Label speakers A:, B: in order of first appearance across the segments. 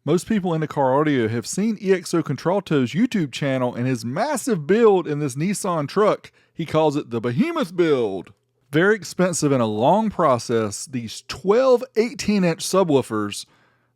A: Most people into car audio have seen EXO Contralto's YouTube channel and his massive build in this Nissan truck. He calls it the Behemoth build. Very expensive and a long process. These 12 18-inch subwoofers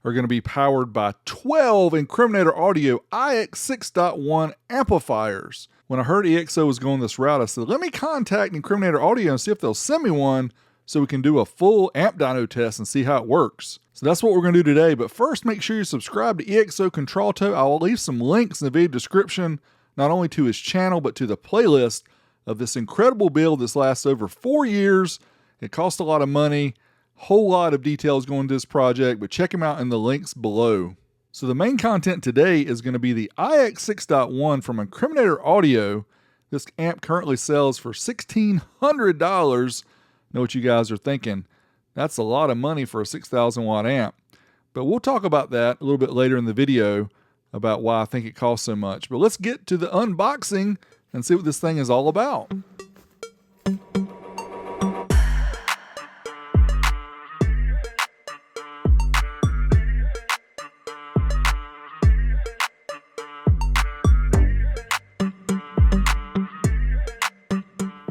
A: are going to be powered by 12 Incriminator Audio IX 6.1 amplifiers. When I heard EXO was going this route, I said, let me contact Incriminator Audio and see if they'll send me one so we can do a full amp dyno test and see how it works. So that's what we're going to do today. But first, make sure you subscribe to EXO Contralto. I will leave some links in the video description, not only to his channel, but to the playlist of this incredible build that's lasted over 4 years. It cost a lot of money, whole lot of details going into this project, but check him out in the links below. So the main content today is going to be the IX 6.1 from Incriminator Audio. This amp currently sells for $1,600. Know what you guys are thinking. That's a lot of money for a 6,000 watt amp. But we'll talk about that a little bit later in the video about why I think it costs so much. But let's get to the unboxing and see what this thing is all about.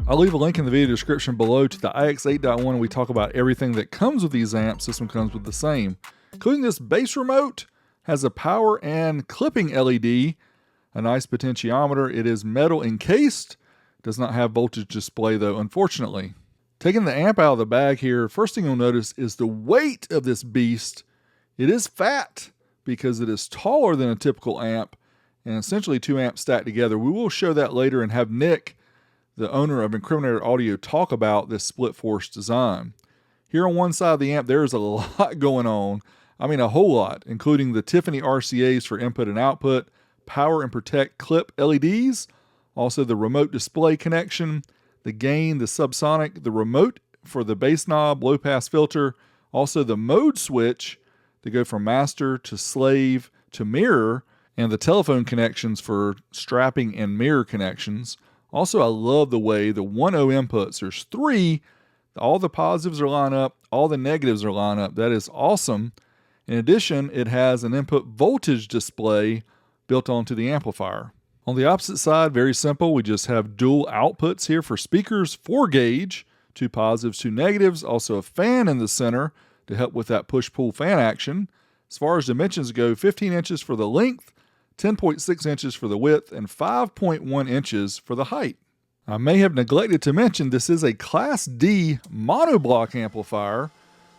A: I'll leave a link in the video description below to the IX 8.1 and we talk about everything that comes with these amps. This one comes with the same, including this bass remote, has a power and clipping LED, a nice potentiometer. It is metal encased, does not have voltage display though, unfortunately. Taking the amp out of the bag here, first thing you'll notice is the weight of this beast. It is fat because it is taller than a typical amp and essentially 2 amps stacked together. We will show that later and have Nick, the owner of Incriminator Audio, talk about this split force design. Here on one side of the amp, there is a lot going on. I mean, a whole lot, including the Tiffany RCAs for input and output, power and protect clip LEDs, also the remote display connection, the gain, the subsonic, the remote for the bass knob, low pass filter, also the mode switch to go from master to slave to mirror, and the telephone connections for strapping and mirror connections. Also, I love the way the 1.0 inputs, there's 3, all the positives are lined up, all the negatives are lined up. That is awesome. In addition, it has an input voltage display built onto the amplifier. On the opposite side, very simple, we just have dual outputs here for speakers, 4 gauge, 2 positives, 2 negatives, also a fan in the center to help with that push-pull fan action. As far as dimensions go, 15 inches for the length, 10.6 inches for the width, and 5.1 inches for the height. I may have neglected to mention this is a Class D monoblock amplifier.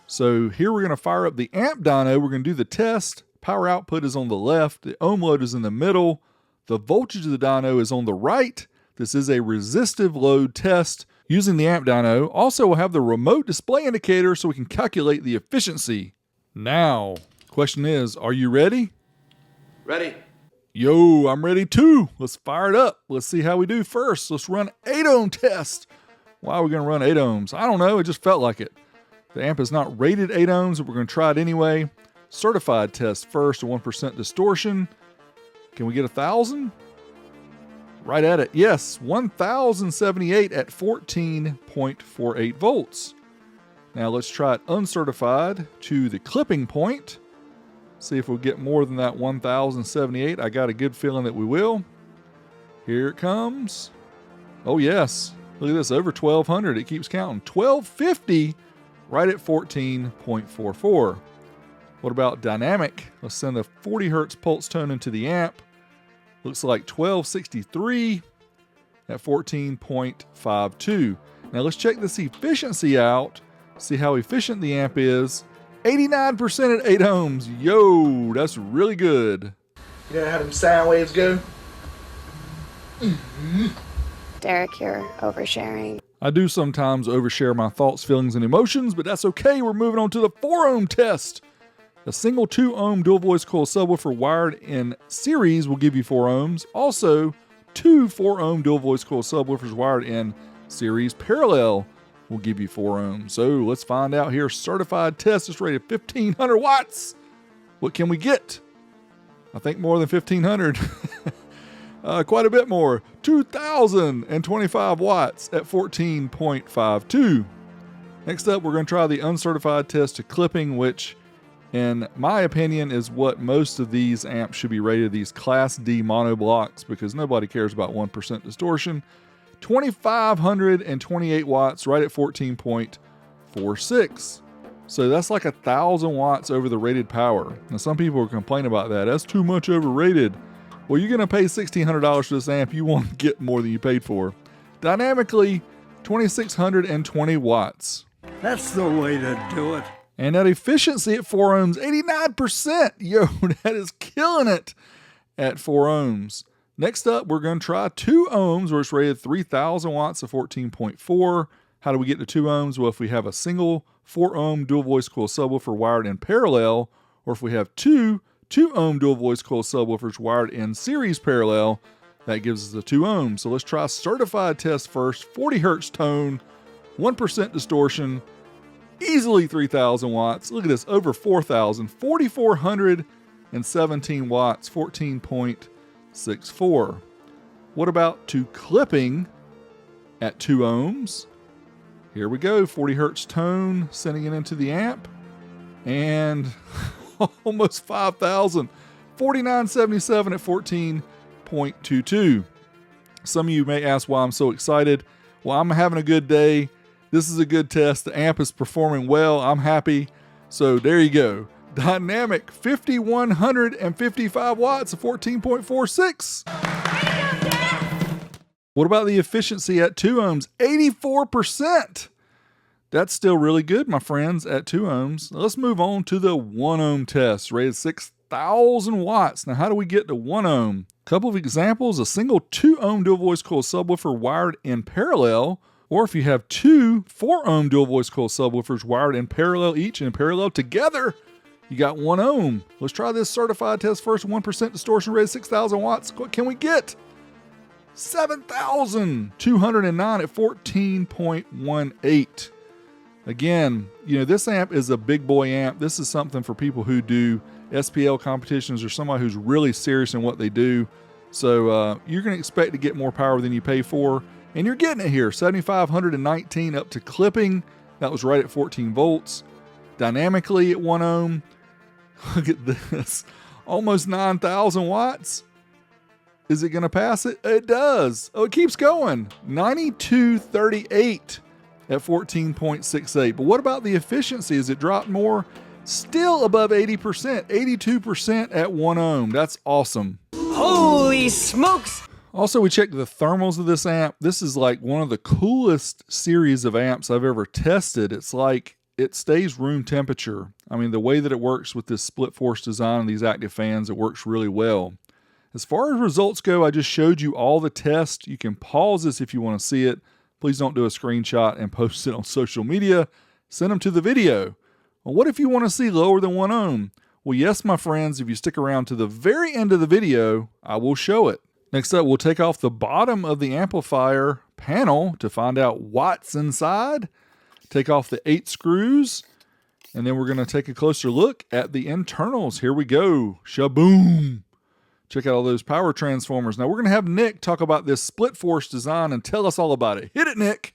A: So here we're going to fire up the amp dyno. We're going to do the test. Power output is on the left. The ohm load is in the middle. The voltage of the dyno is on the right. This is a resistive load test using the amp dyno. Also, we'll have the remote display indicator so we can calculate the efficiency. Now, question is, are you ready?
B: Ready.
A: Yo, I'm ready too. Let's fire it up. Let's see how we do first. Let's run 8 ohm test. Why are we going to run 8 ohms? I don't know. It just felt like it. The amp is not rated 8 ohms, but we're going to try it anyway. Certified test first, a 1% distortion. Can we get 1,000? Right at it. Yes, 1,078 at 14.48 volts. Now let's try it uncertified to the clipping point. See if we'll get more than that 1,078. I got a good feeling that we will. Here it comes. Oh yes, look at this, over 1,200. It keeps counting. 1,250, right at 14.44. What about dynamic? Let's send a 40 hertz pulse tone into the amp. Looks like 1,263 at 14.52. Now let's check this efficiency out. See how efficient the amp is. 89% at 8 ohms. Yo, that's really good.
B: You know how them sound waves go?
C: Derek, you're oversharing.
A: I do sometimes overshare my thoughts, feelings, and emotions, but that's okay. We're moving on to the 4 ohm test. A single 2 ohm dual voice coil subwoofer wired in series will give you 4 ohms. Also, 2 4 ohm dual voice coil subwoofers wired in series parallel will give you 4 ohms. So let's find out here. Certified test is rated 1,500 watts. What can we get? I think more than 1,500. Quite a bit more. 2,025 watts at 14.52. Next up, we're going to try the uncertified test to clipping, which in my opinion, is what most of these amps should be rated, these Class D monoblocks, because nobody cares about 1% distortion. 2,528 watts, right at 14.46. So that's like 1,000 watts over the rated power. Now some people are complaining about that. That's too much overrated. Well, you're going to pay $1,600 for this amp. You want to get more than you paid for. Dynamically, 2,620 watts.
D: That's the way to do it.
A: And that efficiency at 4 ohms, 89%. Yo, that is killing it at 4 ohms. Next up, we're going to try 2 ohms, where it's rated 3,000 watts of 14.4. How do we get to 2 ohms? Well, if we have a single 4 ohm dual voice coil subwoofer wired in parallel, or if we have two 2 ohm dual voice coil subwoofers wired in series parallel, that gives us the 2 ohms. So let's try certified test first. 40 hertz tone, 1% distortion, easily 3,000 watts. Look at this, over 4,000, 4,417 watts, 14.64. What about to clipping at 2 ohms? Here we go, 40 hertz tone, sending it into the amp, and almost 5,000, 4,977 at 14.22. Some of you may ask why I'm so excited. Well, I'm having a good day. This is a good test. The amp is performing well. I'm happy. So there you go. Dynamic 5,155 watts of 14.46. What about the efficiency at 2 ohms? 84%. That's still really good, my friends, at 2 ohms. Let's move on to the 1 ohm test, rated 6,000 watts. Now, how do we get to 1 ohm? Couple of examples: a single 2 ohm dual voice coil subwoofer wired in parallel, or if you have two 4 ohm dual voice coil subwoofers wired in parallel each and in parallel together, you got 1 ohm. Let's try this certified test first. 1% distortion, rated 6,000 watts. What can we get? 7,209 at 14.18. Again, you know, this amp is a big boy amp. This is something for people who do SPL competitions or somebody who's really serious in what they do. So you're going to expect to get more power than you pay for. And you're getting it here. 7,519 up to clipping. That was right at 14 volts. Dynamically at 1 ohm. Look at this. Almost 9,000 watts. Is it going to pass it? It does. Oh, it keeps going. 9238 at 14.68. But what about the efficiency? Has it dropped more? Still above 80%. 82% at 1 ohm. That's awesome.
D: Holy smokes!
A: Also, we checked the thermals of this amp. This is like one of the coolest series of amps I've ever tested. It's like it stays room temperature. I mean, the way that it works with this split force design and these active fans, it works really well. As far as results go, I just showed you all the tests. You can pause this if you want to see it. Please don't do a screenshot and post it on social media. Send them to the video. Well, what if you want to see lower than 1 ohm? Well, yes, my friends, if you stick around to the very end of the video, I will show it. Next up, we'll take off the bottom of the amplifier panel to find out what's inside. Take off the 8 screws, and then we're going to take a closer look at the internals. Here we go. Shaboom! Check out all those power transformers. Now we're going to have Nick talk about this split force design and tell us all about it. Hit it, Nick!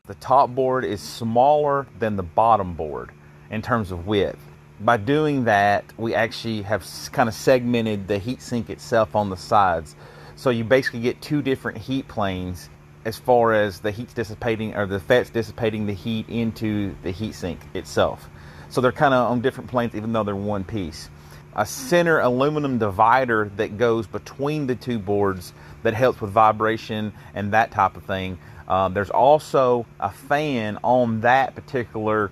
E: The top board is smaller than the bottom board in terms of width. By doing that, we actually have kind of segmented the heatsink itself on the sides. So you basically get 2 different heat planes as far as the heat's dissipating, or the FET's dissipating the heat into the heatsink itself. So they're kind of on different planes even though they're one piece. A center aluminum divider that goes between the 2 boards that helps with vibration and that type of thing. There's also a fan on that particular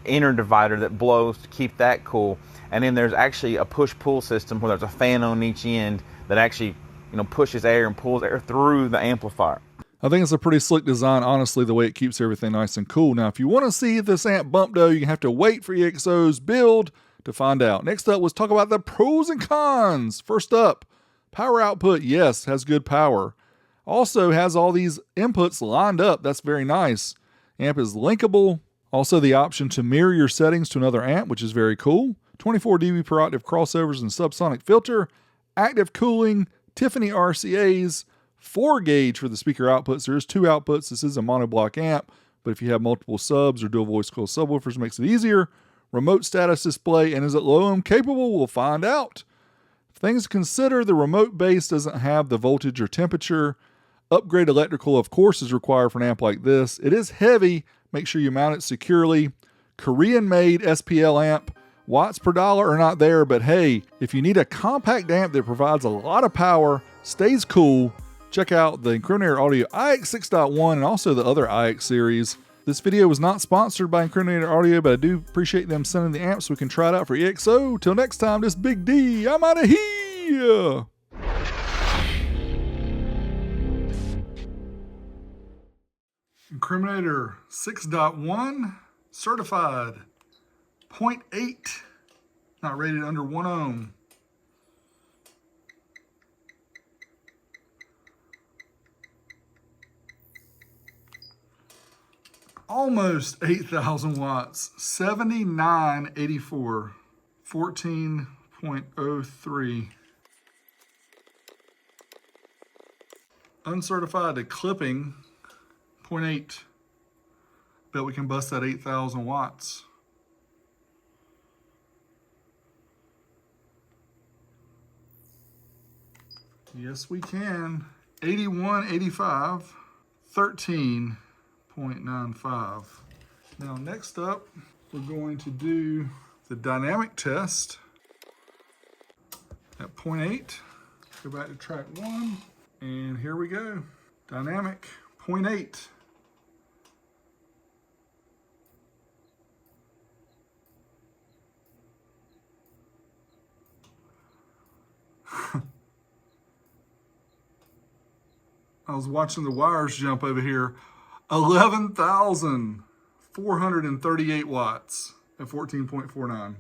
E: inner divider that blows to keep that cool. And then there's actually a push-pull system where there's a fan on each end that actually, you know, pushes air and pulls air through the amplifier.
A: I think it's a pretty slick design, honestly, the way it keeps everything nice and cool. Now, if you want to see this amp bump, though, you have to wait for EXO's build to find out. Next up, let's talk about the pros and cons. First up, power output, yes, has good power. Also has all these inputs lined up. That's very nice. Amp is linkable. Also the option to mirror your settings to another amp, which is very cool. 24 dB per octave crossovers and subsonic filter. Active cooling, Tiffany RCAs, 4 gauge for the speaker outputs. There's 2 outputs. This is a monoblock amp, but if you have multiple subs or dual voice coil subwoofers, it makes it easier. remote status display, and is it low ohm capable? We'll find out. Things to consider: the remote base doesn't have the voltage or temperature. Upgrade electrical, of course, is required for an amp like this. It is heavy. Make sure you mount it securely. Korean-made SPL amp. Watts per dollar are not there, but hey, if you need a compact amp that provides a lot of power, stays cool, check out the Incriminator Audio IX 6.1 and also the other IX series. This video was not sponsored by Incriminator Audio, but I do appreciate them sending the amp so we can try it out for EXO. Till next time, this Big D, I'm out of here. Incriminator 6.1 certified 0.8, not rated under 1 ohm. Almost 8,000 watts, 7984, 14.03. Uncertified to clipping 0.8. Bet we can bust that 8,000 watts. Yes, we can. 8185, 13.95. Now, next up, we're going to do the dynamic test at 0.8. Go back to track 1, and here we go. Dynamic 0.8. I was watching the wires jump over here. 11,438 watts at 14.49.